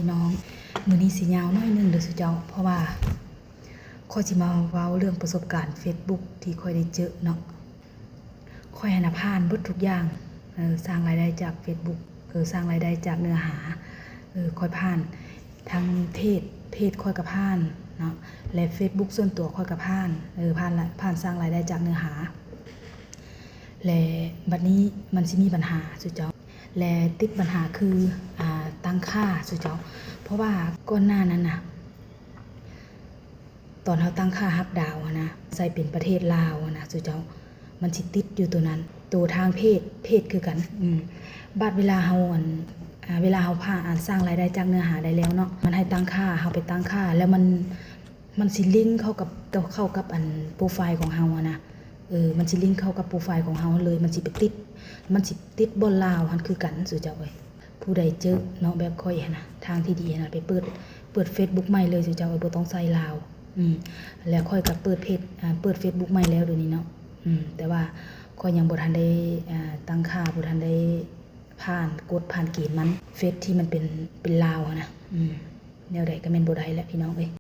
พี่น้องมื้อนี้สิยาวน้อยนึงเด้อสุเจ้าเพราะว่าข้อยสิมาเว้าเรื่องประสบการณ์ Facebook ที่ข้อยได้เจอเนาะข้อยหันน่ะผ่านเบิดทุกอย่างสร้างรายได้จาก Facebook สร้างรายได้จากเนื้อหาข้อยผ่านทั้งเพจข้อยก็ผ่านเนาะและ Facebook ส่วนตัวข้อยก็ผ่านผ่านสร้างรายได้จากเนื้อหาและบัดนี้มันสิมีปัญหาสุเจ้าและติดปัญหาคือตั้งค่าสุเจ้าเพราะว่าก่อนหน้านั้นน่ะตอนเฮาตั้งค่าฮับดาวนะใส่เป็นประเทศลาวนะสุเจ้ามันสิติดอยู่ตัวนั้นตัวทางเพจคือกันบัดเวลาเฮาผ่านสร้างรายได้จากเนื้อหาได้แล้วเนาะมันให้ตั้งค่าเฮาไปตั้งค่าแล้วมันสิลิงก์เข้ากับอันโปรไฟล์ของเฮานะมันสิลิงก์เข้ากับโปรไฟล์ของเฮาเลยมันสิติดบ่ลาวหันคือกันสุเจ้าเอ้ยผู้ใดเจอเนาะแบบค่อยนะทางที่ดีนะไปเปิด Facebook ใหม่เลยสุเจ้าบ่ต้องใส่ลาวแล้วค่อยก็เปิด Facebook ใหม่แล้วเดี๋ยวนี้เนาะแต่ว่าค่อยยังบ่ทันได้ตั้งค่าบ่ทันได้ผ่านเกณฑ์มันเฟซที่มันเป็นลาวนะแนวใดก็แม่นบ่ได้แหละพี่น้องเอ้ย